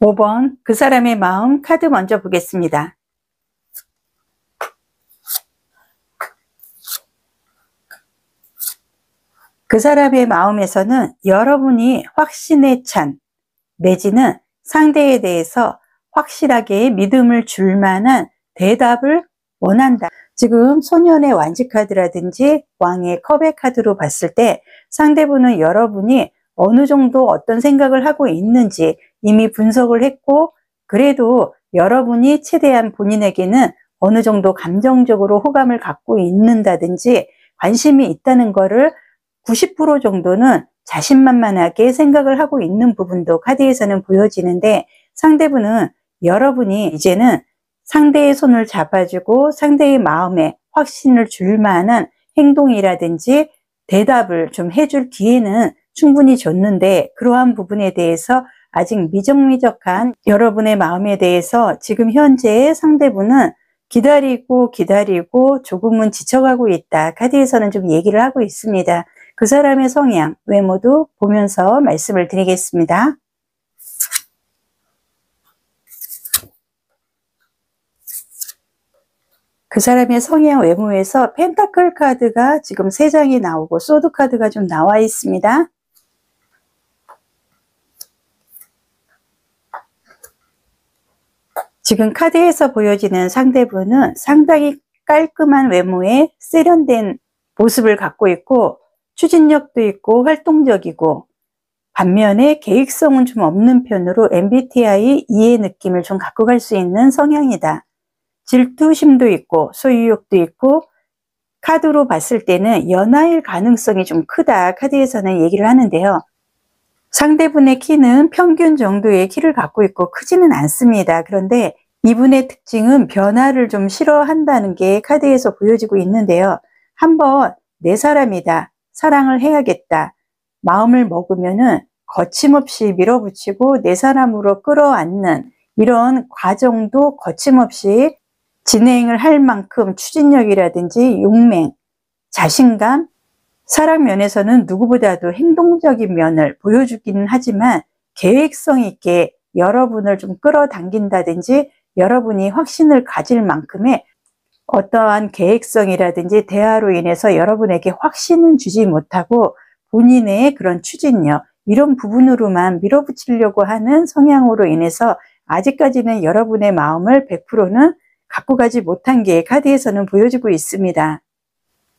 5번 그 사람의 마음 카드 먼저 보겠습니다. 그 사람의 마음에서는 여러분이 확신에 찬 내지는 상대에 대해서 확실하게 믿음을 줄 만한 대답을 원한다. 지금 소년의 완지 카드라든지 왕의 컵의 카드로 봤을 때 상대분은 여러분이 어느 정도 어떤 생각을 하고 있는지 이미 분석을 했고, 그래도 여러분이 최대한 본인에게는 어느 정도 감정적으로 호감을 갖고 있는다든지 관심이 있다는 거를 90% 정도는 자신만만하게 생각을 하고 있는 부분도 카드에서는 보여지는데, 상대분은 여러분이 이제는 상대의 손을 잡아주고 상대의 마음에 확신을 줄 만한 행동이라든지 대답을 좀 해줄 기회는 충분히 줬는데, 그러한 부분에 대해서 아직 미적미적한 여러분의 마음에 대해서 지금 현재 상대분은 기다리고 조금은 지쳐가고 있다. 카드에서는 좀 얘기를 하고 있습니다. 그 사람의 성향, 외모도 보면서 말씀을 드리겠습니다. 그 사람의 성향, 외모에서 펜타클 카드가 지금 3장이 나오고 소드 카드가 좀 나와 있습니다. 지금 카드에서 보여지는 상대분은 상당히 깔끔한 외모에 세련된 모습을 갖고 있고 추진력도 있고 활동적이고, 반면에 계획성은 좀 없는 편으로 MBTI E의 느낌을 좀 갖고 갈 수 있는 성향이다. 질투심도 있고 소유욕도 있고, 카드로 봤을 때는 연하일 가능성이 좀 크다. 카드에서는 얘기를 하는데요. 상대분의 키는 평균 정도의 키를 갖고 있고 크지는 않습니다. 그런데 이분의 특징은 변화를 좀 싫어한다는 게 카드에서 보여지고 있는데요. 한번 내 사람이다, 사랑을 해야겠다 마음을 먹으면은 거침없이 밀어붙이고 내 사람으로 끌어안는 이런 과정도 거침없이 진행을 할 만큼 추진력이라든지 용맹, 자신감, 사랑 면에서는 누구보다도 행동적인 면을 보여주기는 하지만 계획성 있게 여러분을 좀 끌어당긴다든지 여러분이 확신을 가질 만큼의 어떠한 계획성이라든지 대화로 인해서 여러분에게 확신은 주지 못하고 본인의 그런 추진력, 이런 부분으로만 밀어붙이려고 하는 성향으로 인해서 아직까지는 여러분의 마음을 100%는 갖고 가지 못한 게 카드에서는 보여지고 있습니다.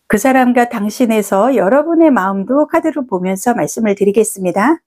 그 사람과 당신에서 여러분의 마음도 카드로 보면서 말씀을 드리겠습니다.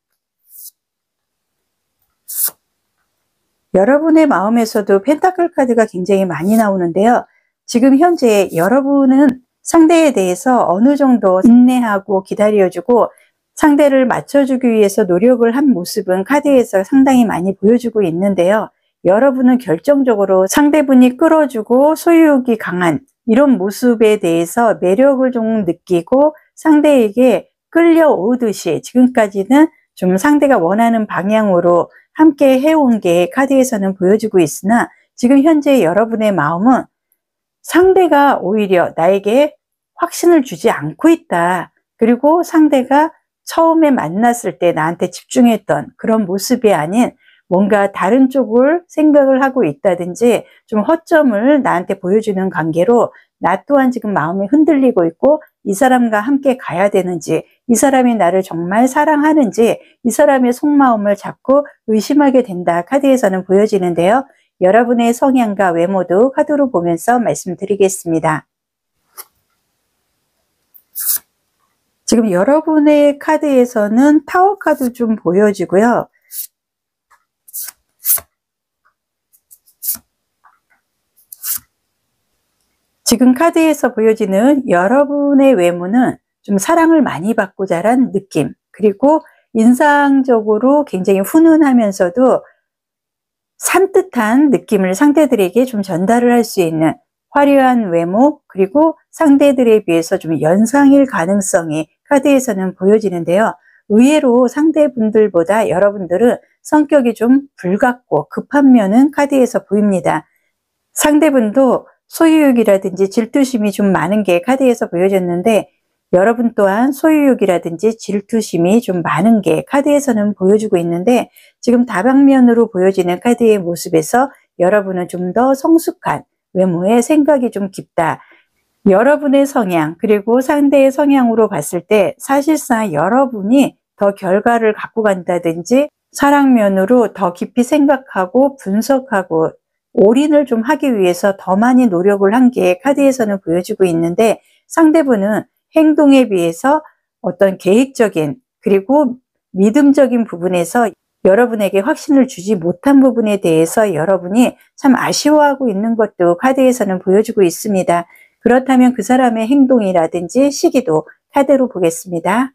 여러분의 마음에서도 펜타클 카드가 굉장히 많이 나오는데요. 지금 현재 여러분은 상대에 대해서 어느 정도 인내하고 기다려주고 상대를 맞춰주기 위해서 노력을 한 모습은 카드에서 상당히 많이 보여주고 있는데요. 여러분은 결정적으로 상대분이 끌어주고 소유욕이 강한 이런 모습에 대해서 매력을 좀 느끼고 상대에게 끌려오듯이 지금까지는 좀 상대가 원하는 방향으로 함께 해온 게 카드에서는 보여지고 있으나, 지금 현재 여러분의 마음은 상대가 오히려 나에게 확신을 주지 않고 있다. 그리고 상대가 처음에 만났을 때 나한테 집중했던 그런 모습이 아닌 뭔가 다른 쪽을 생각을 하고 있다든지 좀 허점을 나한테 보여주는 관계로 나 또한 지금 마음이 흔들리고 있고, 이 사람과 함께 가야 되는지, 이 사람이 나를 정말 사랑하는지 이 사람의 속마음을 자꾸 의심하게 된다. 카드에서는 보여지는데요. 여러분의 성향과 외모도 카드로 보면서 말씀드리겠습니다. 지금 여러분의 카드에서는 타워 카드 좀 보여지고요. 지금 카드에서 보여지는 여러분의 외모는 좀 사랑을 많이 받고 자란 느낌, 그리고 인상적으로 굉장히 훈훈하면서도 산뜻한 느낌을 상대들에게 좀 전달을 할 수 있는 화려한 외모, 그리고 상대들에 비해서 좀 연상일 가능성이 카드에서는 보여지는데요. 의외로 상대분들보다 여러분들은 성격이 좀 불같고 급한 면은 카드에서 보입니다. 상대분도 소유욕이라든지 질투심이 좀 많은 게 카드에서 보여졌는데, 여러분 또한 소유욕이라든지 질투심이 좀 많은 게 카드에서는 보여주고 있는데, 지금 다방면으로 보여지는 카드의 모습에서 여러분은 좀 더 성숙한 외모에 생각이 좀 깊다. 여러분의 성향 그리고 상대의 성향으로 봤을 때 사실상 여러분이 더 결과를 갖고 간다든지 사랑면으로 더 깊이 생각하고 분석하고 올인을 좀 하기 위해서 더 많이 노력을 한 게 카드에서는 보여주고 있는데, 상대분은 행동에 비해서 어떤 계획적인 그리고 믿음적인 부분에서 여러분에게 확신을 주지 못한 부분에 대해서 여러분이 참 아쉬워하고 있는 것도 카드에서는 보여주고 있습니다. 그렇다면 그 사람의 행동이라든지 시기도 카드로 보겠습니다.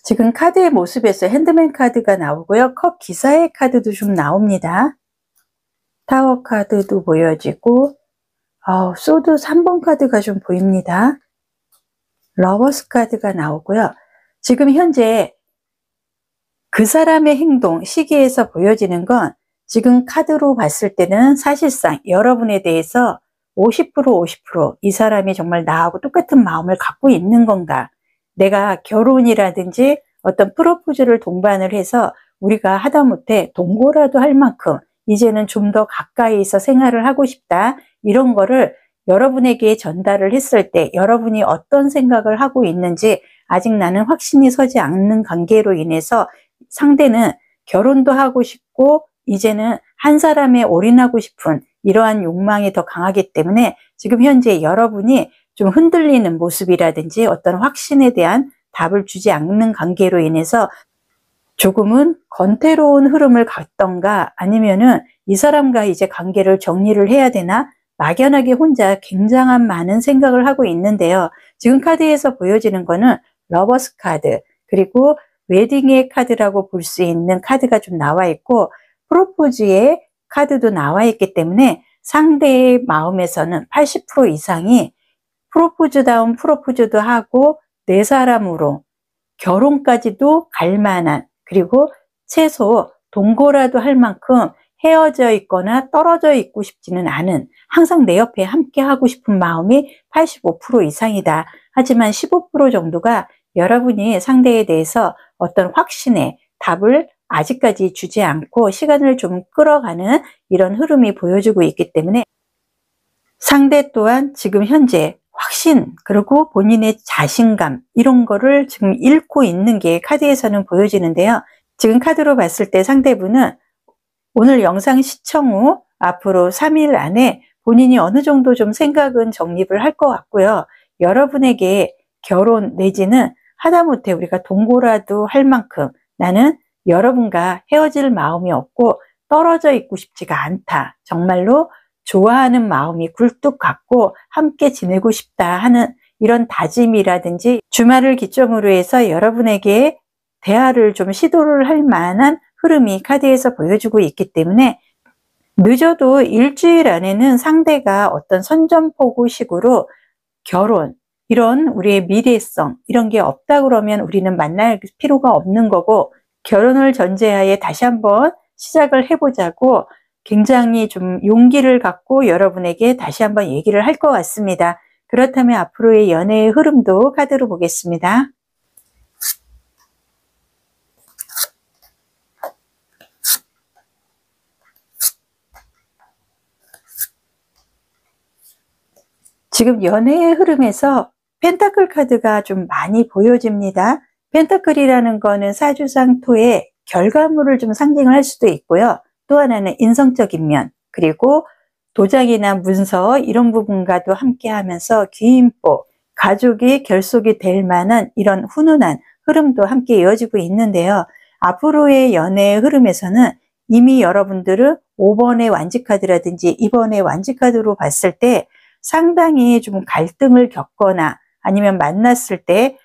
지금 카드의 모습에서 핸드맨 카드가 나오고요. 컵 기사의 카드도 좀 나옵니다. 타워 카드도 보여지고 소드 3번 카드가 좀 보입니다. 러버스 카드가 나오고요. 지금 현재 그 사람의 행동, 시기에서 보여지는 건 지금 카드로 봤을 때는 사실상 여러분에 대해서 50%이 사람이 정말 나하고 똑같은 마음을 갖고 있는 건가, 내가 결혼이라든지 어떤 프로포즈를 동반을 해서 우리가 하다못해 동거라도 할 만큼 이제는 좀 더 가까이서 생활을 하고 싶다, 이런 거를 여러분에게 전달을 했을 때 여러분이 어떤 생각을 하고 있는지 아직 나는 확신이 서지 않는 관계로 인해서 상대는 결혼도 하고 싶고 이제는 한 사람에 올인하고 싶은 이러한 욕망이 더 강하기 때문에 지금 현재 여러분이 좀 흔들리는 모습이라든지 어떤 확신에 대한 답을 주지 않는 관계로 인해서 조금은 건태로운 흐름을 갖던가, 아니면은 이 사람과 이제 관계를 정리를 해야 되나, 막연하게 혼자 굉장한 많은 생각을 하고 있는데요. 지금 카드에서 보여지는 거는 러버스 카드, 그리고 웨딩의 카드라고 볼 수 있는 카드가 좀 나와 있고, 프로포즈의 카드도 나와 있기 때문에 상대의 마음에서는 80% 이상이 프로포즈다운 프로포즈도 하고 내 사람으로 결혼까지도 갈 만한, 그리고 최소 동거라도 할 만큼 헤어져 있거나 떨어져 있고 싶지는 않은, 항상 내 옆에 함께 하고 싶은 마음이 85% 이상이다. 하지만 15% 정도가 여러분이 상대에 대해서 어떤 확신의 답을 아직까지 주지 않고 시간을 좀 끌어가는 이런 흐름이 보여주고 있기 때문에 상대 또한 지금 현재 확신 그리고 본인의 자신감 이런 거를 지금 잃고 있는 게 카드에서는 보여지는데요. 지금 카드로 봤을 때 상대분은 오늘 영상 시청 후 앞으로 3일 안에 본인이 어느 정도 좀 생각은 정립을 할 것 같고요. 여러분에게 결혼 내지는 하다못해 우리가 동거라도 할 만큼 나는 여러분과 헤어질 마음이 없고 떨어져 있고 싶지가 않다. 정말로 좋아하는 마음이 굴뚝 같고 함께 지내고 싶다 하는 이런 다짐이라든지 주말을 기점으로 해서 여러분에게 대화를 좀 시도를 할 만한 흐름이 카드에서 보여주고 있기 때문에 늦어도 일주일 안에는 상대가 어떤 선전포고식으로 결혼, 이런 우리의 미래성 이런 게 없다 그러면 우리는 만날 필요가 없는 거고, 결혼을 전제하에 다시 한번 시작을 해보자고 굉장히 좀 용기를 갖고 여러분에게 다시 한번 얘기를 할 것 같습니다. 그렇다면 앞으로의 연애의 흐름도 카드로 보겠습니다. 지금 연애의 흐름에서 펜타클 카드가 좀 많이 보여집니다. 펜타클이라는 거는 사주상토의 결과물을 좀 상징을 할 수도 있고요. 또 하나는 인성적인 면, 그리고 도장이나 문서 이런 부분과도 함께 하면서 귀인보, 가족이 결속이 될 만한 이런 훈훈한 흐름도 함께 이어지고 있는데요. 앞으로의 연애의 흐름에서는 이미 여러분들은 5번의 완지카드라든지 2번의 완지카드로 봤을 때 상당히 좀 갈등을 겪거나 아니면 만났을 때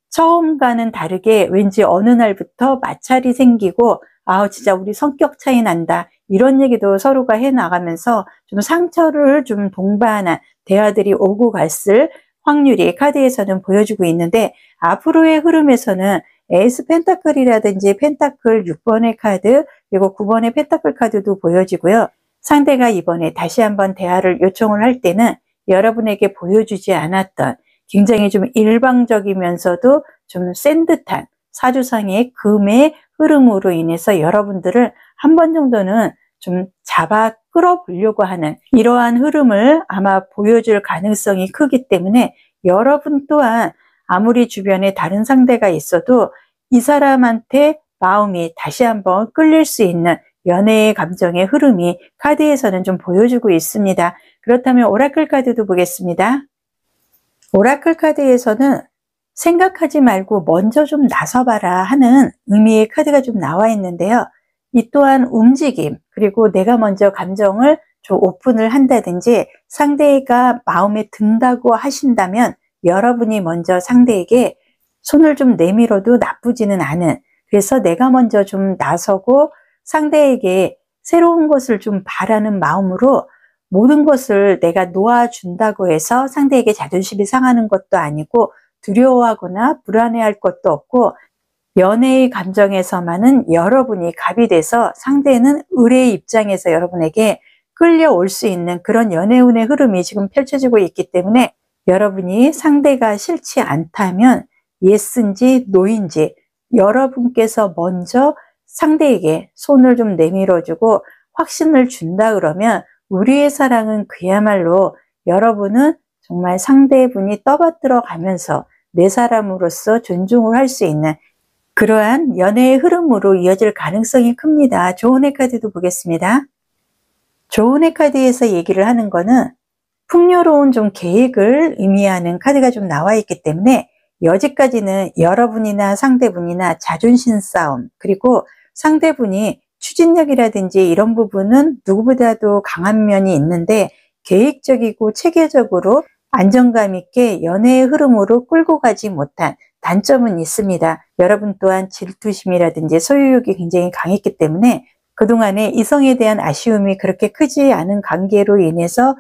처음과는 다르게 왠지 어느 날부터 마찰이 생기고 진짜 우리 성격 차이 난다 이런 얘기도 서로가 해 나가면서 좀 상처를 좀 동반한 대화들이 오고 갔을 확률이 카드에서는 보여주고 있는데, 앞으로의 흐름에서는 에이스 펜타클이라든지 펜타클 6번의 카드 그리고 9번의 펜타클 카드도 보여지고요. 상대가 이번에 다시 한번 대화를 요청을 할 때는 여러분에게 보여주지 않았던 굉장히 좀 일방적이면서도 좀 센 듯한 사주상의 금의 흐름으로 인해서 여러분들을 한 번 정도는 좀 잡아 끌어보려고 하는 이러한 흐름을 아마 보여줄 가능성이 크기 때문에 여러분 또한 아무리 주변에 다른 상대가 있어도 이 사람한테 마음이 다시 한번 끌릴 수 있는 연애의 감정의 흐름이 카드에서는 좀 보여주고 있습니다. 그렇다면 오라클 카드도 보겠습니다. 오라클 카드에서는 생각하지 말고 먼저 좀 나서봐라 하는 의미의 카드가 좀 나와 있는데요. 이 또한 움직임, 그리고 내가 먼저 감정을 좀 오픈을 한다든지 상대가 마음에 든다고 하신다면 여러분이 먼저 상대에게 손을 좀 내밀어도 나쁘지는 않은, 그래서 내가 먼저 좀 나서고 상대에게 새로운 것을 좀 바라는 마음으로 모든 것을 내가 놓아준다고 해서 상대에게 자존심이 상하는 것도 아니고 두려워하거나 불안해할 것도 없고, 연애의 감정에서만은 여러분이 갑이 돼서 상대는 을의 입장에서 여러분에게 끌려올 수 있는 그런 연애운의 흐름이 지금 펼쳐지고 있기 때문에 여러분이 상대가 싫지 않다면 예스인지 노인지 여러분께서 먼저 상대에게 손을 좀 내밀어주고 확신을 준다 그러면 우리의 사랑은 그야말로 여러분은 정말 상대분이 떠받들어 가면서 내 사람으로서 존중을 할 수 있는 그러한 연애의 흐름으로 이어질 가능성이 큽니다. 조은의 카드도 보겠습니다. 조은의 카드에서 얘기를 하는 거는 풍요로운 좀 계획을 의미하는 카드가 좀 나와 있기 때문에 여지까지는 여러분이나 상대분이나 자존심 싸움, 그리고 상대분이 추진력이라든지 이런 부분은 누구보다도 강한 면이 있는데 계획적이고 체계적으로 안정감 있게 연애의 흐름으로 끌고 가지 못한 단점은 있습니다. 여러분 또한 질투심이라든지 소유욕이 굉장히 강했기 때문에 그동안에 이성에 대한 아쉬움이 그렇게 크지 않은 관계로 인해서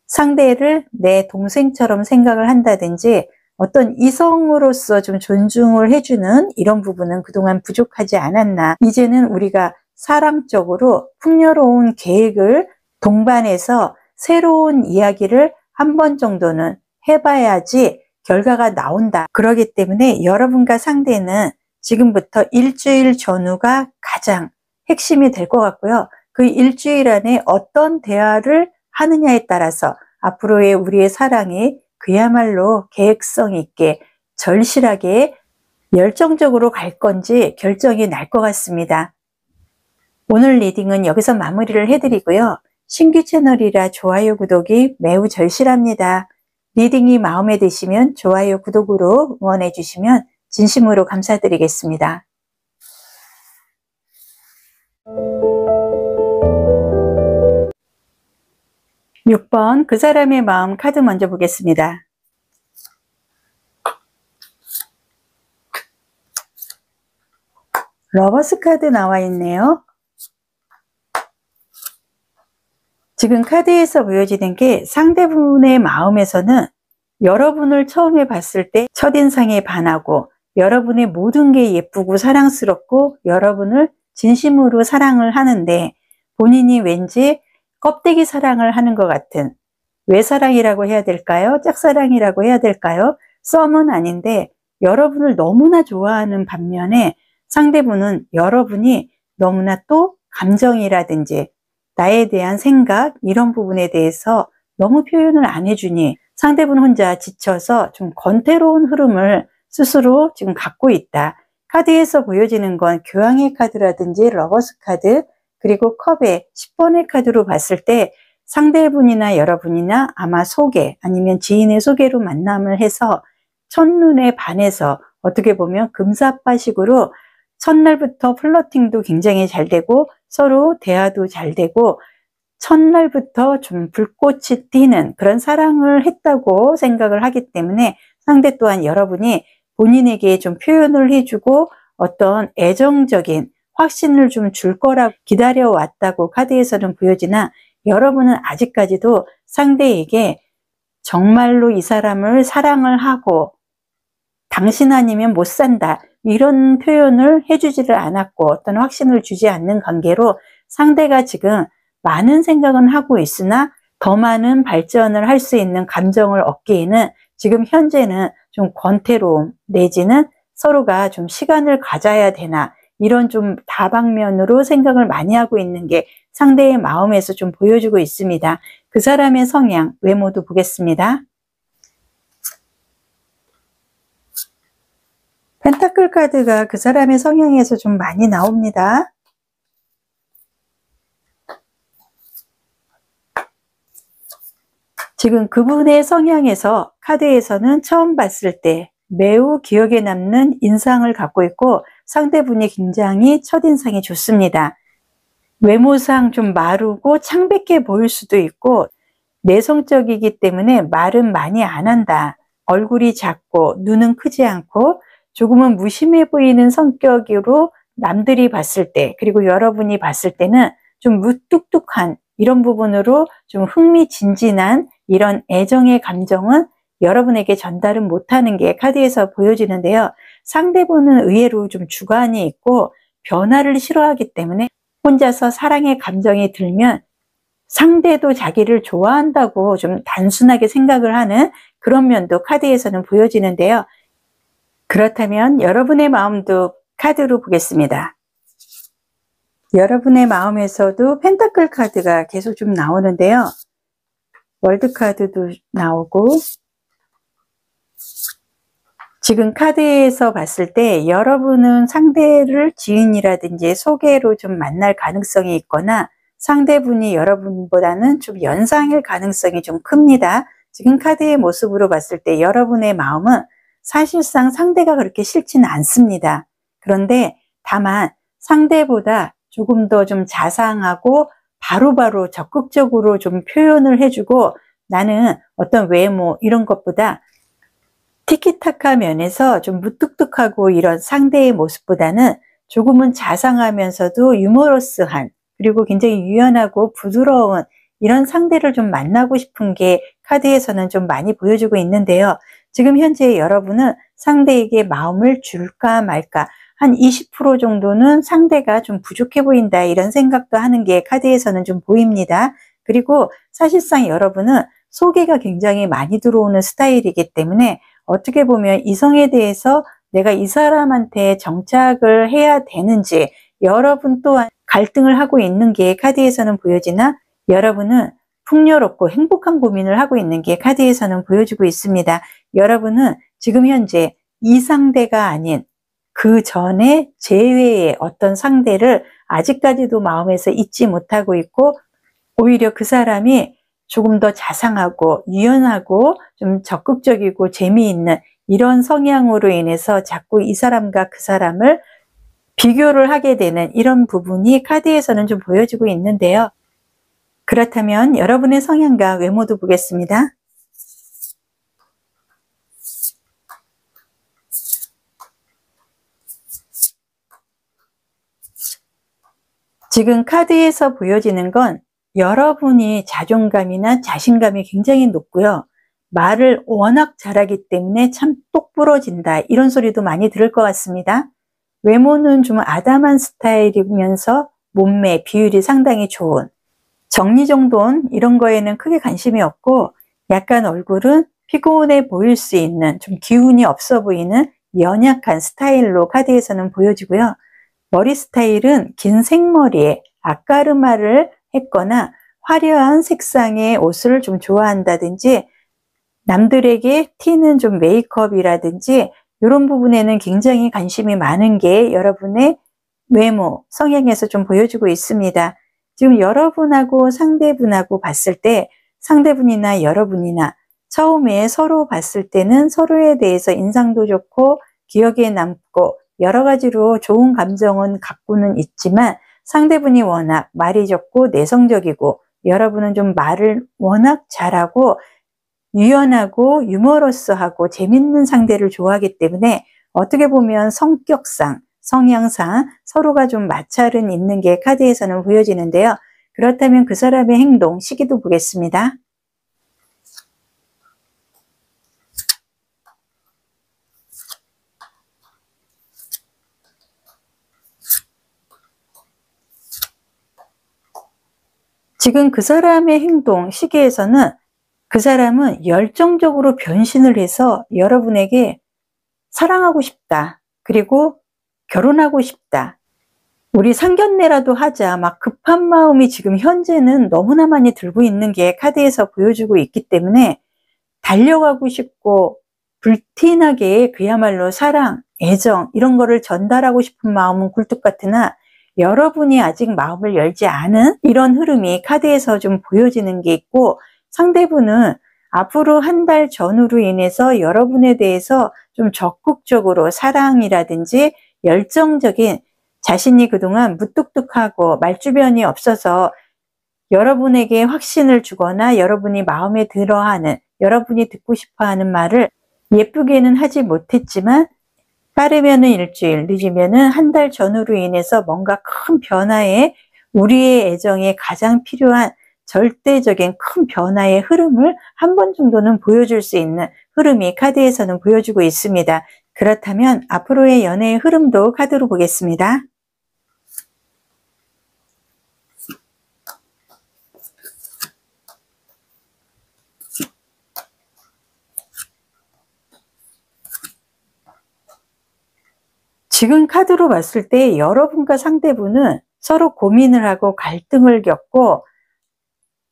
상대를 내 동생처럼 생각을 한다든지 어떤 이성으로서 좀 존중을 해주는 이런 부분은 그동안 부족하지 않았나. 이제는 우리가 사랑적으로 풍요로운 계획을 동반해서 새로운 이야기를 한 번 정도는 해봐야지 결과가 나온다. 그렇기 때문에 여러분과 상대는 지금부터 일주일 전후가 가장 핵심이 될 것 같고요. 그 일주일 안에 어떤 대화를 하느냐에 따라서 앞으로의 우리의 사랑이 그야말로 계획성 있게 절실하게 열정적으로 갈 건지 결정이 날 것 같습니다. 오늘 리딩은 여기서 마무리를 해드리고요. 신규 채널이라 좋아요, 구독이 매우 절실합니다. 리딩이 마음에 드시면 좋아요, 구독으로 응원해 주시면 진심으로 감사드리겠습니다. 6번 그 사람의 마음 카드 먼저 보겠습니다. 러버스 카드 나와 있네요. 지금 카드에서 보여지는 게 상대분의 마음에서는 여러분을 처음에 봤을 때 첫인상에 반하고 여러분의 모든 게 예쁘고 사랑스럽고 여러분을 진심으로 사랑을 하는데 본인이 왠지 껍데기 사랑을 하는 것 같은, 외사랑이라고 해야 될까요? 짝사랑이라고 해야 될까요? 썸은 아닌데 여러분을 너무나 좋아하는 반면에 상대분은 여러분이 너무나 또 감정이라든지 나에 대한 생각 이런 부분에 대해서 너무 표현을 안 해주니 상대분 혼자 지쳐서 좀 권태로운 흐름을 스스로 지금 갖고 있다. 카드에서 보여지는 건 교황의 카드라든지 러버스 카드, 그리고 컵의 10번의 카드로 봤을 때 상대분이나 여러분이나 아마 소개 아니면 지인의 소개로 만남을 해서 첫눈에 반해서 어떻게 보면 금사빠식으로 첫날부터 플러팅도 굉장히 잘 되고 서로 대화도 잘 되고 첫날부터 좀 불꽃이 튀는 그런 사랑을 했다고 생각을 하기 때문에 상대 또한 여러분이 본인에게 좀 표현을 해주고 어떤 애정적인 확신을 좀 줄 거라고 기다려왔다고 카드에서는 보여지나 여러분은 아직까지도 상대에게 정말로 이 사람을 사랑을 하고 당신 아니면 못 산다 이런 표현을 해주지를 않았고 어떤 확신을 주지 않는 관계로 상대가 지금 많은 생각은 하고 있으나 더 많은 발전을 할 수 있는 감정을 얻기에는 지금 현재는 좀 권태로움 내지는 서로가 좀 시간을 가져야 되나, 이런 좀 다방면으로 생각을 많이 하고 있는 게 상대의 마음에서 좀 보여주고 있습니다. 그 사람의 성향, 외모도 보겠습니다. 펜타클 카드가 그 사람의 성향에서 좀 많이 나옵니다. 지금 그분의 성향에서 카드에서는 처음 봤을 때 매우 기억에 남는 인상을 갖고 있고, 상대분이 굉장히 첫인상이 좋습니다. 외모상 좀 마르고 창백해 보일 수도 있고, 내성적이기 때문에 말은 많이 안 한다. 얼굴이 작고 눈은 크지 않고 조금은 무심해 보이는 성격으로 남들이 봤을 때, 그리고 여러분이 봤을 때는 좀 무뚝뚝한 이런 부분으로 좀 흥미진진한 이런 애정의 감정은 여러분에게 전달은 못하는 게 카드에서 보여지는데요. 상대분은 의외로 좀 주관이 있고 변화를 싫어하기 때문에 혼자서 사랑의 감정이 들면 상대도 자기를 좋아한다고 좀 단순하게 생각을 하는 그런 면도 카드에서는 보여지는데요. 그렇다면 여러분의 마음도 카드로 보겠습니다. 여러분의 마음에서도 펜타클 카드가 계속 좀 나오는데요. 월드 카드도 나오고, 지금 카드에서 봤을 때 여러분은 상대를 지인이라든지 소개로 좀 만날 가능성이 있거나 상대분이 여러분보다는 좀 연상일 가능성이 좀 큽니다. 지금 카드의 모습으로 봤을 때 여러분의 마음은 사실상 상대가 그렇게 싫지는 않습니다. 그런데 다만 상대보다 조금 더 좀 자상하고 바로바로 적극적으로 좀 표현을 해주고, 나는 어떤 외모 이런 것보다 티키타카 면에서 좀 무뚝뚝하고 이런 상대의 모습보다는 조금은 자상하면서도 유머러스한, 그리고 굉장히 유연하고 부드러운 이런 상대를 좀 만나고 싶은 게 카드에서는 좀 많이 보여주고 있는데요. 지금 현재 여러분은 상대에게 마음을 줄까 말까, 한 20% 정도는 상대가 좀 부족해 보인다 이런 생각도 하는 게 카드에서는 좀 보입니다. 그리고 사실상 여러분은 소개가 굉장히 많이 들어오는 스타일이기 때문에 어떻게 보면 이성에 대해서 내가 이 사람한테 정착을 해야 되는지 여러분 또한 갈등을 하고 있는 게 카드에서는 보여지나, 여러분은 풍요롭고 행복한 고민을 하고 있는 게 카드에서는 보여주고 있습니다. 여러분은 지금 현재 이 상대가 아닌 그 전에 제외의 어떤 상대를 아직까지도 마음에서 잊지 못하고 있고, 오히려 그 사람이 조금 더 자상하고 유연하고 좀 적극적이고 재미있는 이런 성향으로 인해서 자꾸 이 사람과 그 사람을 비교를 하게 되는 이런 부분이 카드에서는 좀 보여지고 있는데요. 그렇다면 여러분의 성향과 외모도 보겠습니다. 지금 카드에서 보여지는 건 여러분이 자존감이나 자신감이 굉장히 높고요. 말을 워낙 잘하기 때문에 참 똑부러진다 이런 소리도 많이 들을 것 같습니다. 외모는 좀 아담한 스타일이면서 몸매, 비율이 상당히 좋은, 정리정돈 이런 거에는 크게 관심이 없고, 약간 얼굴은 피곤해 보일 수 있는 좀 기운이 없어 보이는 연약한 스타일로 카드에서는 보여지고요. 머리 스타일은 긴 생머리에 앞가르마를 했거나 화려한 색상의 옷을 좀 좋아한다든지, 남들에게 튀는 좀 메이크업이라든지 이런 부분에는 굉장히 관심이 많은 게 여러분의 외모, 성향에서 좀 보여주고 있습니다. 지금 여러분하고 상대분하고 봤을 때 상대분이나 여러분이나 처음에 서로 봤을 때는 서로에 대해서 인상도 좋고 기억에 남고 여러 가지로 좋은 감정은 갖고는 있지만, 상대분이 워낙 말이 적고 내성적이고 여러분은 좀 말을 워낙 잘하고 유연하고 유머러스하고 재밌는 상대를 좋아하기 때문에 어떻게 보면 성격상, 성향상 서로가 좀 마찰은 있는 게 카드에서는 보여지는데요. 그렇다면 그 사람의 행동, 시기도 보겠습니다. 지금 그 사람의 행동, 시기에서는 그 사람은 열정적으로 변신을 해서 여러분에게 사랑하고 싶다. 그리고 결혼하고 싶다. 우리 상견례라도 하자. 막 급한 마음이 지금 현재는 너무나 많이 들고 있는 게 카드에서 보여주고 있기 때문에 달려가고 싶고 불티나게 그야말로 사랑, 애정 이런 거를 전달하고 싶은 마음은 굴뚝 같으나 여러분이 아직 마음을 열지 않은 이런 흐름이 카드에서 좀 보여지는 게 있고, 상대분은 앞으로 한 달 전후로 인해서 여러분에 대해서 좀 적극적으로 사랑이라든지 열정적인, 자신이 그동안 무뚝뚝하고 말주변이 없어서 여러분에게 확신을 주거나 여러분이 마음에 들어하는, 여러분이 듣고 싶어하는 말을 예쁘게는 하지 못했지만 빠르면은 일주일, 늦으면은 한 달 전후로 인해서 뭔가 큰 변화에, 우리의 애정에 가장 필요한 절대적인 큰 변화의 흐름을 한 번 정도는 보여줄 수 있는 흐름이 카드에서는 보여주고 있습니다. 그렇다면 앞으로의 연애의 흐름도 카드로 보겠습니다. 지금 카드로 봤을 때 여러분과 상대분은 서로 고민을 하고 갈등을 겪고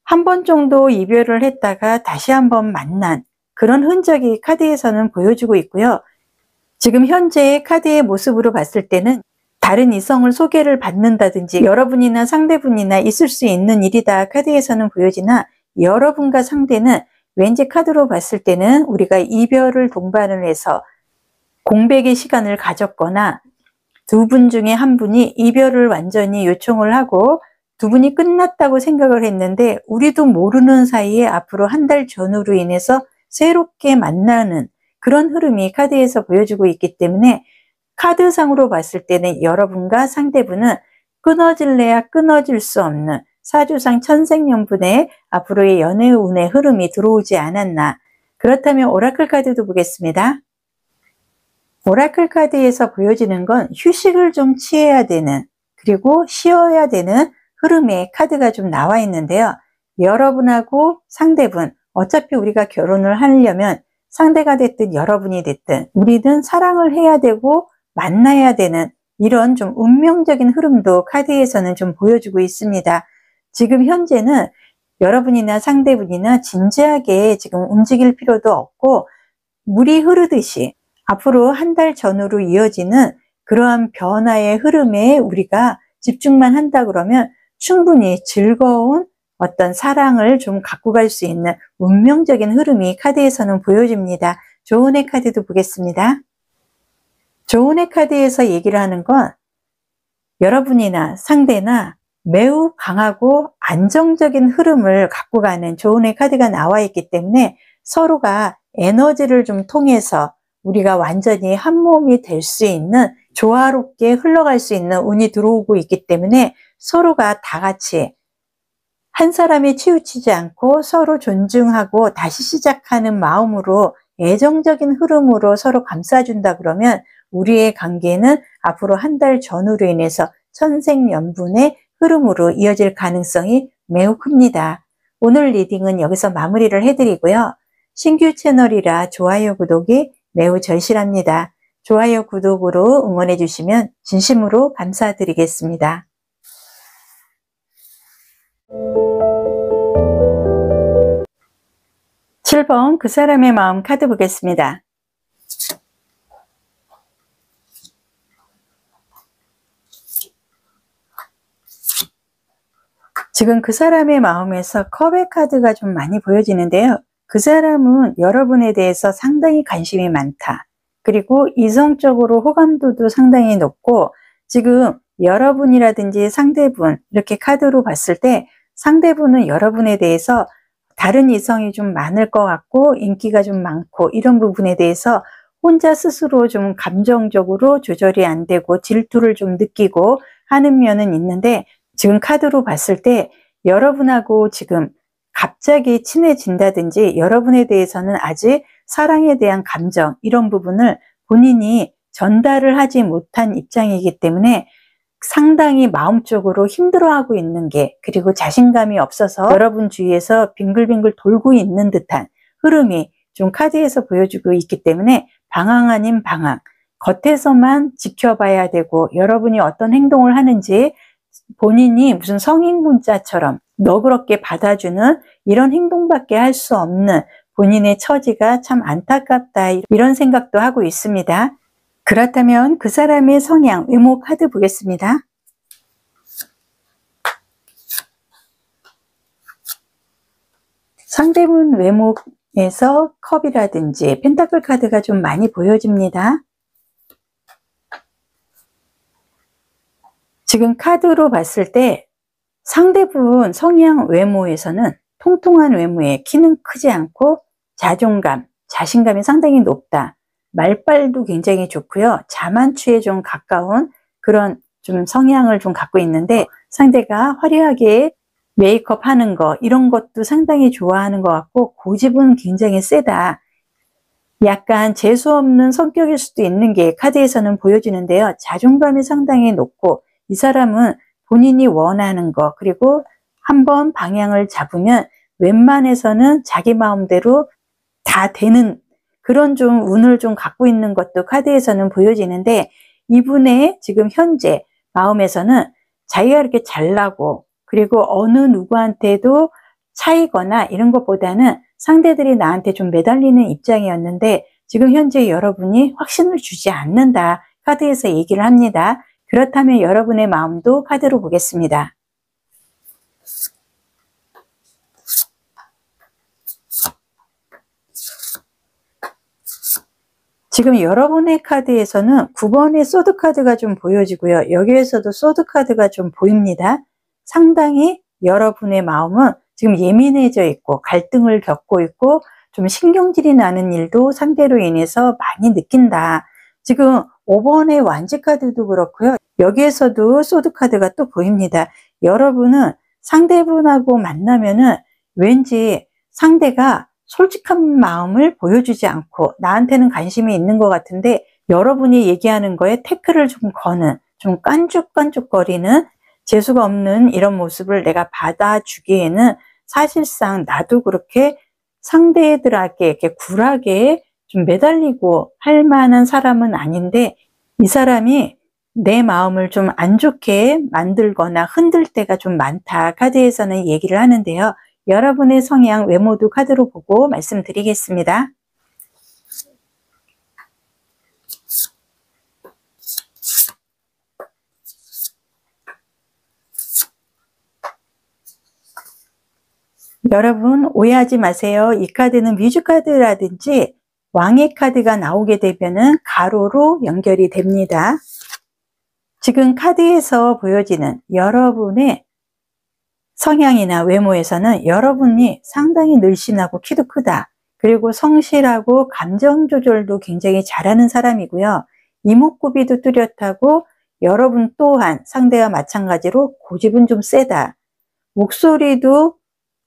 한 번 정도 이별을 했다가 다시 한번 만난 그런 흔적이 카드에서는 보여주고 있고요. 지금 현재의 카드의 모습으로 봤을 때는 다른 이성을 소개를 받는다든지 여러분이나 상대분이나 있을 수 있는 일이다 카드에서는 보여지나, 여러분과 상대는 왠지 카드로 봤을 때는 우리가 이별을 동반을 해서 공백의 시간을 가졌거나 두 분 중에 한 분이 이별을 완전히 요청을 하고 두 분이 끝났다고 생각을 했는데 우리도 모르는 사이에 앞으로 한 달 전후로 인해서 새롭게 만나는 그런 흐름이 카드에서 보여주고 있기 때문에 카드상으로 봤을 때는 여러분과 상대분은 끊어질래야 끊어질 수 없는 사주상 천생연분의 앞으로의 연애운의 흐름이 들어오지 않았나. 그렇다면 오라클 카드도 보겠습니다. 오라클 카드에서 보여지는 건 휴식을 좀 취해야 되는, 그리고 쉬어야 되는 흐름의 카드가 좀 나와 있는데요. 여러분하고 상대분, 어차피 우리가 결혼을 하려면 상대가 됐든 여러분이 됐든 우리는 사랑을 해야 되고 만나야 되는 이런 좀 운명적인 흐름도 카드에서는 좀 보여주고 있습니다. 지금 현재는 여러분이나 상대분이나 진지하게 지금 움직일 필요도 없고 물이 흐르듯이 앞으로 한 달 전후로 이어지는 그러한 변화의 흐름에 우리가 집중만 한다 그러면 충분히 즐거운 어떤 사랑을 좀 갖고 갈 수 있는 운명적인 흐름이 카드에서는 보여집니다. 조은의 카드도 보겠습니다. 조은의 카드에서 얘기를 하는 건 여러분이나 상대나 매우 강하고 안정적인 흐름을 갖고 가는 조은의 카드가 나와 있기 때문에 서로가 에너지를 좀 통해서 우리가 완전히 한 몸이 될 수 있는, 조화롭게 흘러갈 수 있는 운이 들어오고 있기 때문에 서로가 다 같이 한 사람이 치우치지 않고 서로 존중하고 다시 시작하는 마음으로 애정적인 흐름으로 서로 감싸준다 그러면 우리의 관계는 앞으로 한 달 전후로 인해서 천생연분의 흐름으로 이어질 가능성이 매우 큽니다. 오늘 리딩은 여기서 마무리를 해드리고요. 신규 채널이라 좋아요, 구독이 매우 절실합니다. 좋아요, 구독으로 응원해 주시면 진심으로 감사드리겠습니다. 7번 그 사람의 마음 카드 보겠습니다. 지금 그 사람의 마음에서 컵의 카드가 좀 많이 보여지는데요. 그 사람은 여러분에 대해서 상당히 관심이 많다. 그리고 이성적으로 호감도도 상당히 높고, 지금 여러분이라든지 상대분 이렇게 카드로 봤을 때 상대분은 여러분에 대해서 다른 이성이 좀 많을 것 같고 인기가 좀 많고 이런 부분에 대해서 혼자 스스로 좀 감정적으로 조절이 안 되고 질투를 좀 느끼고 하는 면은 있는데, 지금 카드로 봤을 때 여러분하고 지금 갑자기 친해진다든지 여러분에 대해서는 아직 사랑에 대한 감정 이런 부분을 본인이 전달을 하지 못한 입장이기 때문에 상당히 마음적으로 힘들어하고 있는 게, 그리고 자신감이 없어서 여러분 주위에서 빙글빙글 돌고 있는 듯한 흐름이 좀 카드에서 보여주고 있기 때문에 방황 아닌 방황, 겉에서만 지켜봐야 되고 여러분이 어떤 행동을 하는지 본인이 무슨 성인 문자처럼 너그럽게 받아주는 이런 행동밖에 할 수 없는 본인의 처지가 참 안타깝다, 이런 생각도 하고 있습니다. 그렇다면 그 사람의 성향, 외모 카드 보겠습니다. 상대분 외모에서 컵이라든지 펜타클 카드가 좀 많이 보여집니다. 지금 카드로 봤을 때 상대분 성향 외모에서는 통통한 외모에 키는 크지 않고 자존감, 자신감이 상당히 높다. 말빨도 굉장히 좋고요. 자만추에 좀 가까운 그런 좀 성향을 좀 갖고 있는데, 상대가 화려하게 메이크업 하는 거 이런 것도 상당히 좋아하는 것 같고 고집은 굉장히 세다. 약간 재수없는 성격일 수도 있는 게 카드에서는 보여지는데요. 자존감이 상당히 높고 이 사람은 본인이 원하는 거, 그리고 한번 방향을 잡으면 웬만해서는 자기 마음대로 다 되는 그런 좀 운을 좀 갖고 있는 것도 카드에서는 보여지는데, 이분의 지금 현재 마음에서는 자기가 이렇게 잘나고 그리고 어느 누구한테도 차이거나 이런 것보다는 상대들이 나한테 좀 매달리는 입장이었는데 지금 현재 여러분이 확신을 주지 않는다, 카드에서 얘기를 합니다. 그렇다면 여러분의 마음도 카드로 보겠습니다. 지금 여러분의 카드에서는 9번의 소드 카드가 좀 보여지고요. 여기에서도 소드 카드가 좀 보입니다. 상당히 여러분의 마음은 지금 예민해져 있고 갈등을 겪고 있고 좀 신경질이 나는 일도 상대로 인해서 많이 느낀다. 지금 5번의 완지 카드도 그렇고요. 여기에서도 소드 카드가 또 보입니다. 여러분은 상대분하고 만나면은 왠지 상대가 솔직한 마음을 보여주지 않고 나한테는 관심이 있는 것 같은데 여러분이 얘기하는 거에 태클을 좀 거는, 좀 깐죽깐죽거리는, 재수가 없는 이런 모습을 내가 받아주기에는 사실상 나도 그렇게 상대들에게 이렇게 굴하게 좀 매달리고 할 만한 사람은 아닌데 이 사람이 내 마음을 좀 안 좋게 만들거나 흔들 때가 좀 많다, 카드에서는 얘기를 하는데요. 여러분의 성향, 외모도 카드로 보고 말씀드리겠습니다. 여러분 오해하지 마세요. 이 카드는 뮤즈 카드라든지 왕의 카드가 나오게 되면은 가로로 연결이 됩니다. 지금 카드에서 보여지는 여러분의 성향이나 외모에서는 여러분이 상당히 늘씬하고 키도 크다. 그리고 성실하고 감정 조절도 굉장히 잘하는 사람이고요. 이목구비도 뚜렷하고 여러분 또한 상대와 마찬가지로 고집은 좀 세다. 목소리도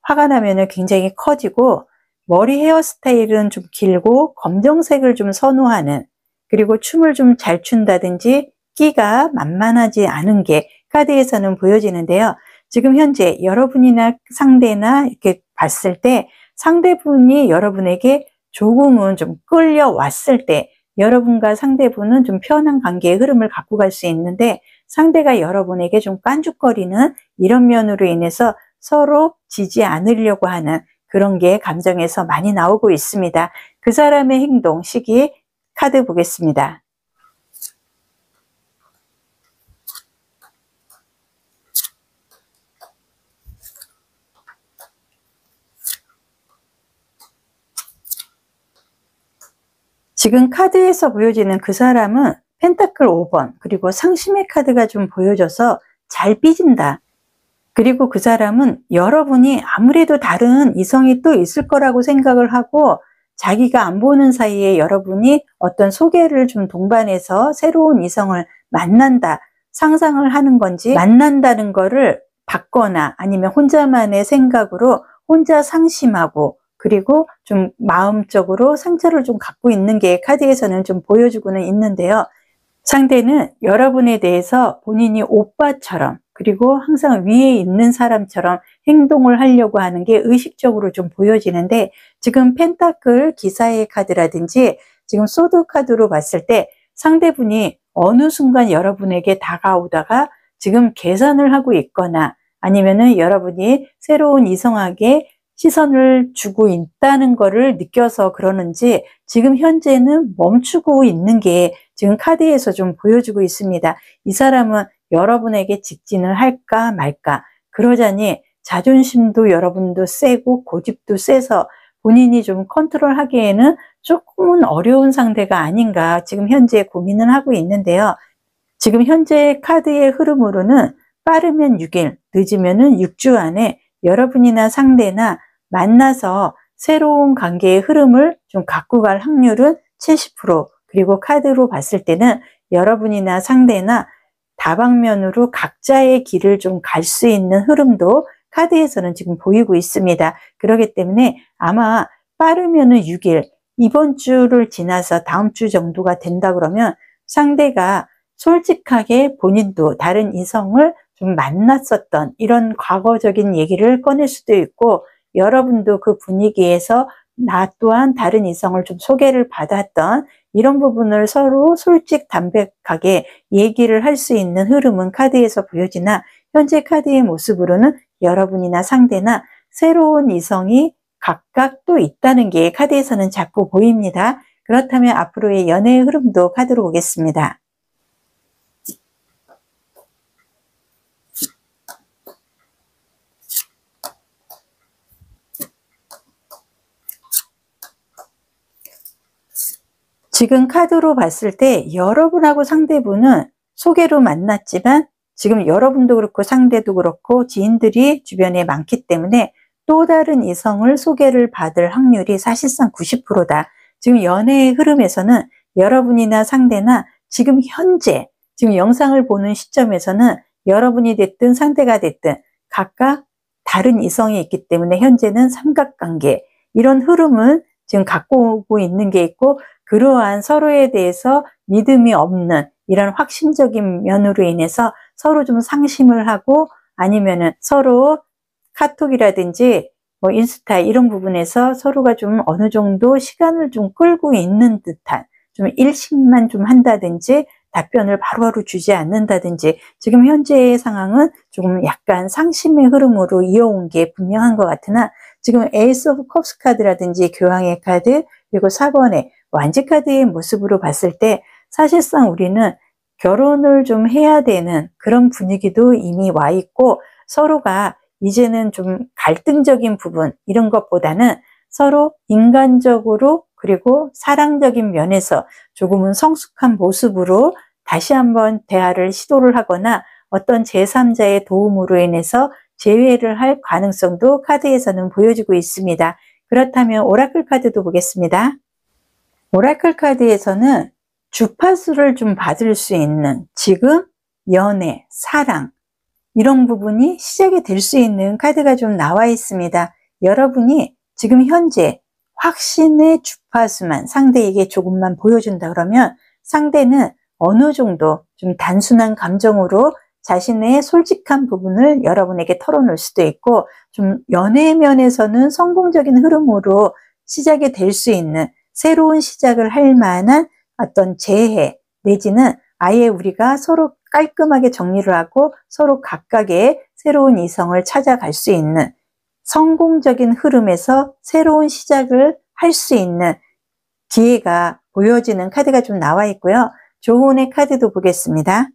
화가 나면 굉장히 커지고 머리 헤어스타일은 좀 길고 검정색을 좀 선호하는, 그리고 춤을 좀 잘 춘다든지 끼가 만만하지 않은 게 카드에서는 보여지는데요. 지금 현재 여러분이나 상대나 이렇게 봤을 때 상대분이 여러분에게 조금은 좀 끌려왔을 때 여러분과 상대분은 좀 편한 관계의 흐름을 갖고 갈 수 있는데 상대가 여러분에게 좀 깐죽거리는 이런 면으로 인해서 서로 지지 않으려고 하는 그런 게 감정에서 많이 나오고 있습니다. 그 사람의 행동, 시기 카드 보겠습니다. 지금 카드에서 보여지는 그 사람은 펜타클 5번 그리고 상심의 카드가 좀 보여져서 잘 삐진다. 그리고 그 사람은 여러분이 아무래도 다른 이성이 또 있을 거라고 생각을 하고 자기가 안 보는 사이에 여러분이 어떤 소개를 좀 동반해서 새로운 이성을 만난다 상상을 하는 건지, 만난다는 거를 받거나 아니면 혼자만의 생각으로 혼자 상심하고 그리고 좀 마음적으로 상처를 좀 갖고 있는 게 카드에서는 좀 보여주고는 있는데요. 상대는 여러분에 대해서 본인이 오빠처럼, 그리고 항상 위에 있는 사람처럼 행동을 하려고 하는 게 의식적으로 좀 보여지는데, 지금 펜타클 기사의 카드라든지 지금 소드 카드로 봤을 때 상대분이 어느 순간 여러분에게 다가오다가 지금 계산을 하고 있거나, 아니면은 여러분이 새로운 이성에게 시선을 주고 있다는 거를 느껴서 그러는지 지금 현재는 멈추고 있는 게 지금 카드에서 좀 보여주고 있습니다. 이 사람은 여러분에게 직진을 할까 말까, 그러자니 자존심도 여러분도 세고 고집도 세서 본인이 좀 컨트롤하기에는 조금은 어려운 상대가 아닌가 지금 현재 고민을 하고 있는데요. 지금 현재 카드의 흐름으로는 빠르면 6일, 늦으면 6주 안에 여러분이나 상대나 만나서 새로운 관계의 흐름을 좀 갖고 갈 확률은 70%, 그리고 카드로 봤을 때는 여러분이나 상대나 다방면으로 각자의 길을 좀 갈 수 있는 흐름도 카드에서는 지금 보이고 있습니다. 그렇기 때문에 아마 빠르면은 6일, 이번 주를 지나서 다음 주 정도가 된다 그러면 상대가 솔직하게 본인도 다른 이성을 좀 만났었던 이런 과거적인 얘기를 꺼낼 수도 있고, 여러분도 그 분위기에서 나 또한 다른 이성을 좀 소개를 받았던 이런 부분을 서로 솔직담백하게 얘기를 할 수 있는 흐름은 카드에서 보여지나, 현재 카드의 모습으로는 여러분이나 상대나 새로운 이성이 각각 또 있다는 게 카드에서는 자꾸 보입니다. 그렇다면 앞으로의 연애의 흐름도 카드로 보겠습니다. 지금 카드로 봤을 때 여러분하고 상대분은 소개로 만났지만 지금 여러분도 그렇고 상대도 그렇고 지인들이 주변에 많기 때문에 또 다른 이성을 소개를 받을 확률이 사실상 90%다. 지금 연애의 흐름에서는 여러분이나 상대나 지금 현재, 지금 영상을 보는 시점에서는 여러분이 됐든 상대가 됐든 각각 다른 이성이 있기 때문에 현재는 삼각관계, 이런 흐름은 지금 갖고 오고 있는 게 있고, 그러한 서로에 대해서 믿음이 없는 이런 확신적인 면으로 인해서 서로 좀 상심을 하고, 아니면은 서로 카톡이라든지 뭐 인스타 이런 부분에서 서로가 좀 어느 정도 시간을 좀 끌고 있는 듯한, 좀 일식만 좀 한다든지 답변을 바로바로 주지 않는다든지, 지금 현재의 상황은 조금 약간 상심의 흐름으로 이어온 게 분명한 것 같으나, 지금 에이스 오브 컵스 카드라든지 교황의 카드, 그리고 4번의 완지 카드의 모습으로 봤을 때 사실상 우리는 결혼을 좀 해야 되는 그런 분위기도 이미 와 있고, 서로가 이제는 좀 갈등적인 부분 이런 것보다는 서로 인간적으로 그리고 사랑적인 면에서 조금은 성숙한 모습으로 다시 한번 대화를 시도를 하거나 어떤 제3자의 도움으로 인해서 재회를 할 가능성도 카드에서는 보여주고 있습니다. 그렇다면 오라클 카드도 보겠습니다. 오라클 카드에서는 주파수를 좀 받을 수 있는 지금 연애, 사랑 이런 부분이 시작이 될 수 있는 카드가 좀 나와 있습니다. 여러분이 지금 현재 확신의 주파수만 상대에게 조금만 보여준다 그러면 상대는 어느 정도 좀 단순한 감정으로 자신의 솔직한 부분을 여러분에게 털어놓을 수도 있고, 좀 연애 면에서는 성공적인 흐름으로 시작이 될 수 있는 새로운 시작을 할 만한 어떤 재해 내지는 아예 우리가 서로 깔끔하게 정리를 하고 서로 각각의 새로운 이성을 찾아갈 수 있는 성공적인 흐름에서 새로운 시작을 할 수 있는 기회가 보여지는 카드가 좀 나와 있고요. 조은의 카드도 보겠습니다.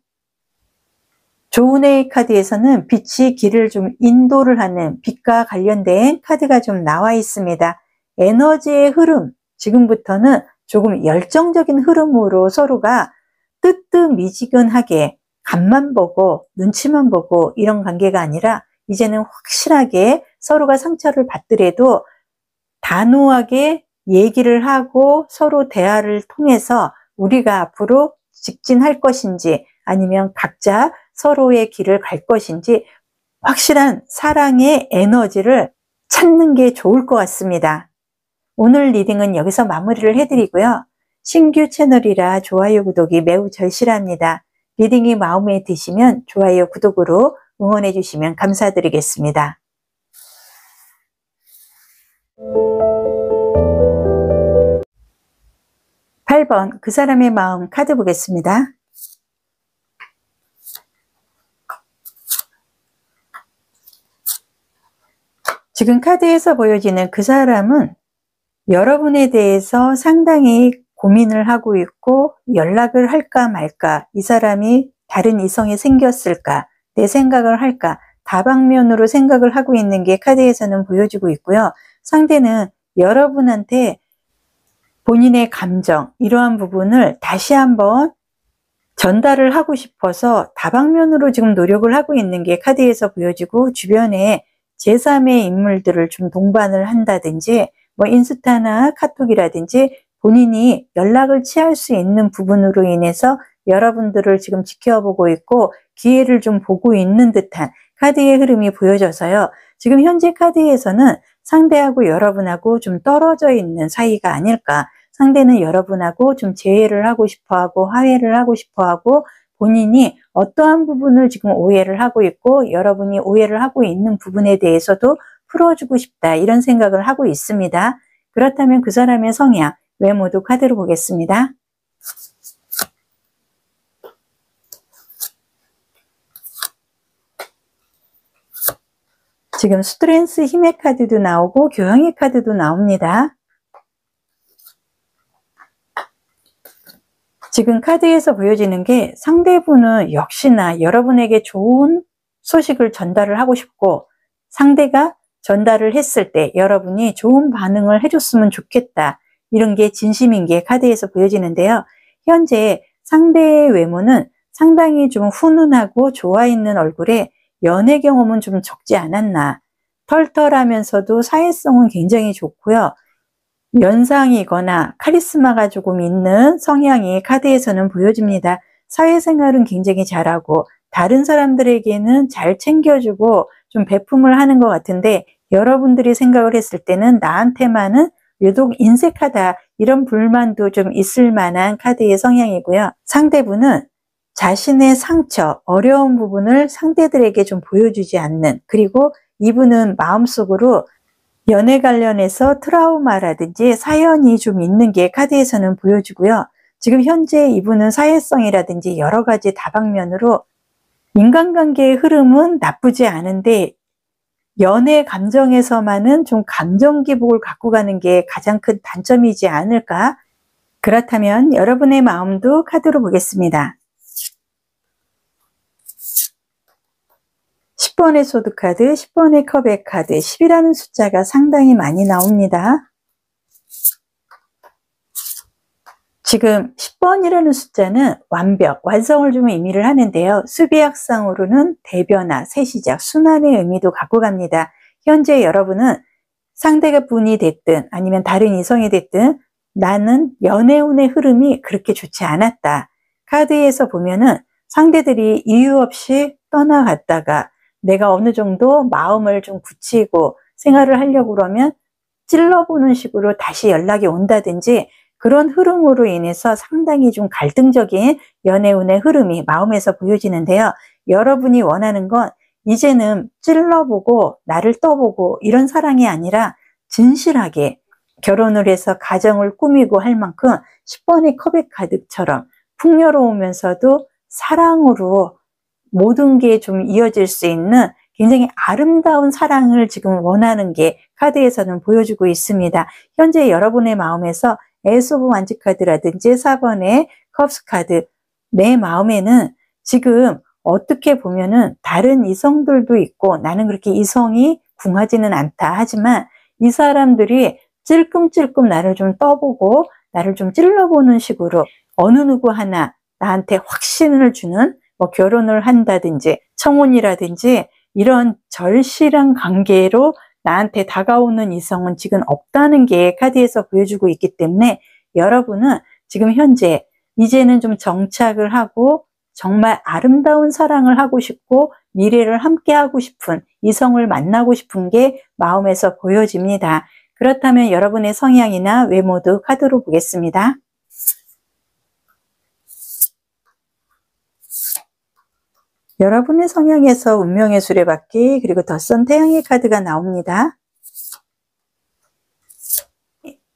조은의 카드에서는 빛이 길을 좀 인도를 하는 빛과 관련된 카드가 좀 나와 있습니다. 에너지의 흐름, 지금부터는 조금 열정적인 흐름으로 서로가 뜨뜻미지근하게 간만 보고 눈치만 보고 이런 관계가 아니라 이제는 확실하게 서로가 상처를 받더라도 단호하게 얘기를 하고 서로 대화를 통해서 우리가 앞으로 직진할 것인지 아니면 각자 서로의 길을 갈 것인지 확실한 사랑의 에너지를 찾는 게 좋을 것 같습니다. 오늘 리딩은 여기서 마무리를 해드리고요. 신규 채널이라 좋아요, 구독이 매우 절실합니다. 리딩이 마음에 드시면 좋아요, 구독으로 응원해 주시면 감사드리겠습니다. 8번 그 사람의 마음 카드 보겠습니다. 지금 카드에서 보여지는 그 사람은 여러분에 대해서 상당히 고민을 하고 있고 연락을 할까 말까, 이 사람이 다른 이성이 생겼을까, 내 생각을 할까, 다방면으로 생각을 하고 있는 게 카드에서는 보여지고 있고요. 상대는 여러분한테 본인의 감정, 이러한 부분을 다시 한번 전달을 하고 싶어서 다방면으로 지금 노력을 하고 있는 게 카드에서 보여지고, 주변에 제3의 인물들을 좀 동반을 한다든지 뭐 인스타나 카톡이라든지 본인이 연락을 취할 수 있는 부분으로 인해서 여러분들을 지금 지켜보고 있고 기회를 좀 보고 있는 듯한 카드의 흐름이 보여져서요. 지금 현재 카드에서는 상대하고 여러분하고 좀 떨어져 있는 사이가 아닐까. 상대는 여러분하고 좀 재회를 하고 싶어하고 화해를 하고 싶어하고 본인이 어떠한 부분을 지금 오해를 하고 있고 여러분이 오해를 하고 있는 부분에 대해서도 풀어주고 싶다, 이런 생각을 하고 있습니다. 그렇다면 그 사람의 성향, 외모도 카드로 보겠습니다. 지금 스트렝스, 힘의 카드도 나오고 교양의 카드도 나옵니다. 지금 카드에서 보여지는 게 상대분은 역시나 여러분에게 좋은 소식을 전달을 하고 싶고 상대가 전달을 했을 때 여러분이 좋은 반응을 해줬으면 좋겠다, 이런 게 진심인 게 카드에서 보여지는데요. 현재 상대의 외모는 상당히 좀 훈훈하고 좋아 있는 얼굴에 연애 경험은 좀 적지 않았나. 털털하면서도 사회성은 굉장히 좋고요. 연상이거나 카리스마가 조금 있는 성향이 카드에서는 보여집니다. 사회생활은 굉장히 잘하고 다른 사람들에게는 잘 챙겨주고 좀 배품을 하는 것 같은데 여러분들이 생각을 했을 때는 나한테만은 유독 인색하다, 이런 불만도 좀 있을 만한 카드의 성향이고요. 상대분은 자신의 상처, 어려운 부분을 상대들에게 좀 보여주지 않는, 그리고 이분은 마음속으로 연애 관련해서 트라우마라든지 사연이 좀 있는 게 카드에서는 보여주고요. 지금 현재 이분은 사회성이라든지 여러 가지 다방면으로 인간관계의 흐름은 나쁘지 않은데 연애 감정에서만은 좀 감정 기복을 갖고 가는 게 가장 큰 단점이지 않을까. 그렇다면 여러분의 마음도 카드로 보겠습니다. 10번의 소드 카드, 10번의 컵의 카드, 10이라는 숫자가 상당히 많이 나옵니다. 지금 10번이라는 숫자는 완벽, 완성을 좀 의미를 하는데요. 수비학상으로는 대변화, 새 시작, 순환의 의미도 갖고 갑니다. 현재 여러분은 상대가 분이 됐든 아니면 다른 이성이 됐든 나는 연애운의 흐름이 그렇게 좋지 않았다. 카드에서 보면은 상대들이 이유 없이 떠나갔다가 내가 어느 정도 마음을 좀 굳히고 생활을 하려고 그러면 찔러보는 식으로 다시 연락이 온다든지 그런 흐름으로 인해서 상당히 좀 갈등적인 연애운의 흐름이 마음에서 보여지는데요. 여러분이 원하는 건 이제는 찔러보고 나를 떠보고 이런 사랑이 아니라 진실하게 결혼을 해서 가정을 꾸미고 할 만큼 10번의 컵의 카드처럼 풍요로우면서도 사랑으로 모든 게 좀 이어질 수 있는 굉장히 아름다운 사랑을 지금 원하는 게 카드에서는 보여주고 있습니다. 현재 여러분의 마음에서 에이스 오브 완지 카드라든지 4번의 컵스 카드, 내 마음에는 지금 어떻게 보면은 다른 이성들도 있고 나는 그렇게 이성이 궁하지는 않다. 하지만 이 사람들이 찔끔찔끔 나를 좀 떠보고 나를 좀 찔러보는 식으로 어느 누구 하나 나한테 확신을 주는 뭐 결혼을 한다든지 청혼이라든지 이런 절실한 관계로 나한테 다가오는 이성은 지금 없다는 게 카드에서 보여주고 있기 때문에 여러분은 지금 현재 이제는 좀 정착을 하고 정말 아름다운 사랑을 하고 싶고 미래를 함께 하고 싶은 이성을 만나고 싶은 게 마음에서 보여집니다. 그렇다면 여러분의 성향이나 외모도 카드로 보겠습니다. 여러분의 성향에서 운명의 수레바퀴 그리고 덧선 태양의 카드가 나옵니다.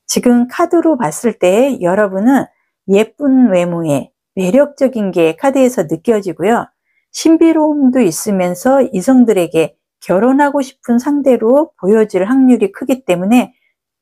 지금 카드로 봤을 때 여러분은 예쁜 외모에 매력적인 게 카드에서 느껴지고요. 신비로움도 있으면서 이성들에게 결혼하고 싶은 상대로 보여질 확률이 크기 때문에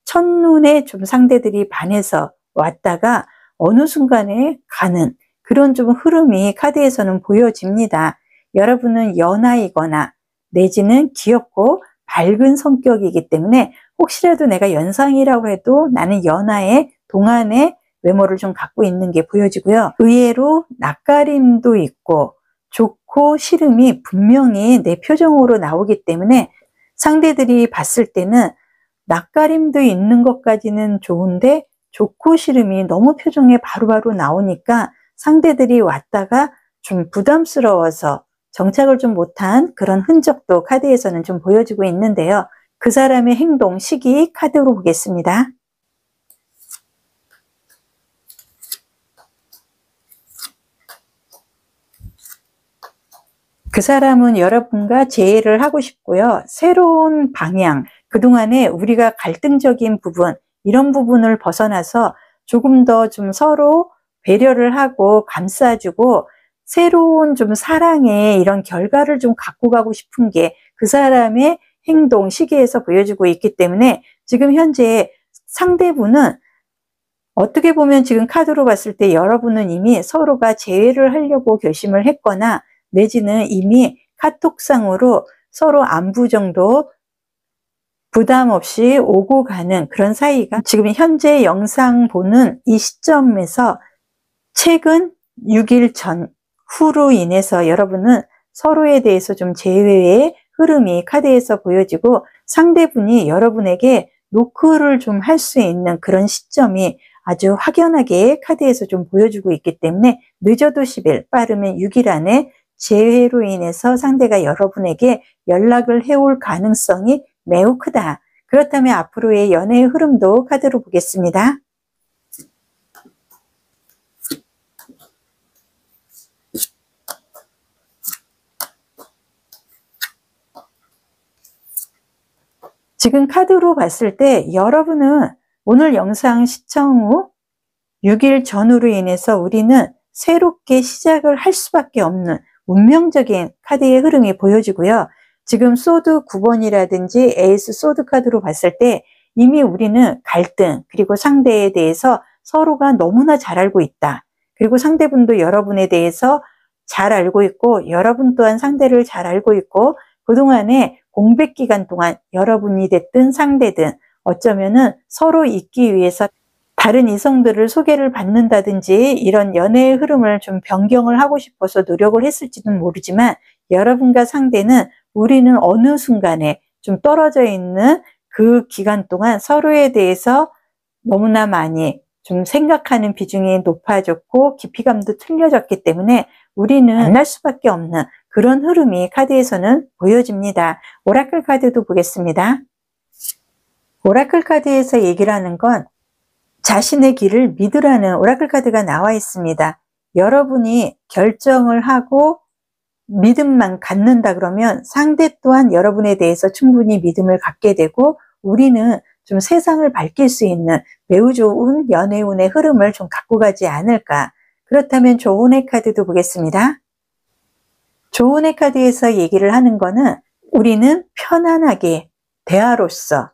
첫눈에 좀 상대들이 반해서 왔다가 어느 순간에 가는 그런 좀 흐름이 카드에서는 보여집니다. 여러분은 연하이거나 내지는 귀엽고 밝은 성격이기 때문에 혹시라도 내가 연상이라고 해도 나는 연하의 동안의 외모를 좀 갖고 있는 게 보여지고요. 의외로 낯가림도 있고 좋고 싫음이 분명히 내 표정으로 나오기 때문에 상대들이 봤을 때는 낯가림도 있는 것까지는 좋은데 좋고 싫음이 너무 표정에 바로바로 나오니까 상대들이 왔다가 좀 부담스러워서 정착을 좀 못한 그런 흔적도 카드에서는 좀 보여주고 있는데요. 그 사람의 행동, 시기 카드로 보겠습니다. 그 사람은 여러분과 재회를 하고 싶고요. 새로운 방향, 그동안에 우리가 갈등적인 부분, 이런 부분을 벗어나서 조금 더 좀 서로 배려를 하고 감싸주고 새로운 좀 사랑의 이런 결과를 좀 갖고 가고 싶은 게 그 사람의 행동, 시기에서 보여주고 있기 때문에 지금 현재 상대분은 어떻게 보면 지금 카드로 봤을 때 여러분은 이미 서로가 재회를 하려고 결심을 했거나 내지는 이미 카톡상으로 서로 안부 정도 부담 없이 오고 가는 그런 사이가 지금 현재 영상 보는 이 시점에서 최근 6일 전 후로 인해서 여러분은 서로에 대해서 좀 재회의 흐름이 카드에서 보여지고 상대분이 여러분에게 노크를 좀 할 수 있는 그런 시점이 아주 확연하게 카드에서 좀 보여주고 있기 때문에 늦어도 10일, 빠르면 6일 안에 재회로 인해서 상대가 여러분에게 연락을 해올 가능성이 매우 크다. 그렇다면 앞으로의 연애의 흐름도 카드로 보겠습니다. 지금 카드로 봤을 때 여러분은 오늘 영상 시청 후 6일 전후로 인해서 우리는 새롭게 시작을 할 수밖에 없는 운명적인 카드의 흐름이 보여지고요. 지금 소드 9번이라든지 에이스 소드 카드로 봤을 때 이미 우리는 갈등 그리고 상대에 대해서 서로가 너무나 잘 알고 있다. 그리고 상대분도 여러분에 대해서 잘 알고 있고 여러분 또한 상대를 잘 알고 있고 그동안에 공백 기간 동안 여러분이 됐든 상대든 어쩌면은 서로 있기 위해서 다른 이성들을 소개를 받는다든지 이런 연애의 흐름을 좀 변경을 하고 싶어서 노력을 했을지는 모르지만 여러분과 상대는 우리는 어느 순간에 좀 떨어져 있는 그 기간 동안 서로에 대해서 너무나 많이 좀 생각하는 비중이 높아졌고 깊이감도 틀려졌기 때문에 우리는 만날 수밖에 없는 그런 흐름이 카드에서는 보여집니다. 오라클 카드도 보겠습니다. 오라클 카드에서 얘기를 하는 건 자신의 길을 믿으라는 오라클 카드가 나와 있습니다. 여러분이 결정을 하고 믿음만 갖는다 그러면 상대 또한 여러분에 대해서 충분히 믿음을 갖게 되고 우리는 좀 세상을 밝힐 수 있는 매우 좋은 연애운의 흐름을 좀 갖고 가지 않을까. 그렇다면 조언의 카드도 보겠습니다. 조언의 카드에서 얘기를 하는 거는 우리는 편안하게 대화로서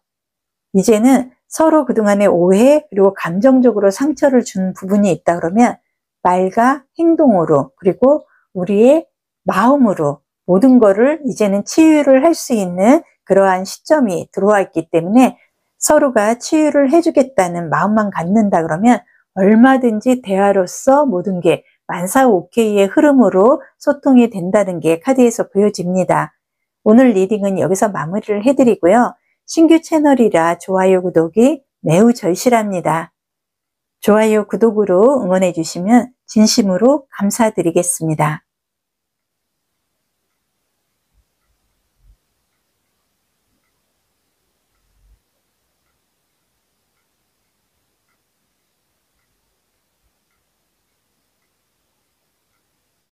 이제는 서로 그동안의 오해 그리고 감정적으로 상처를 준 부분이 있다 그러면 말과 행동으로 그리고 우리의 마음으로 모든 거를 이제는 치유를 할 수 있는 그러한 시점이 들어와 있기 때문에 서로가 치유를 해주겠다는 마음만 갖는다 그러면 얼마든지 대화로서 모든 게 만사오케이의 흐름으로 소통이 된다는 게 카드에서 보여집니다. 오늘 리딩은 여기서 마무리를 해드리고요. 신규 채널이라 좋아요, 구독이 매우 절실합니다. 좋아요, 구독으로 응원해 주시면 진심으로 감사드리겠습니다.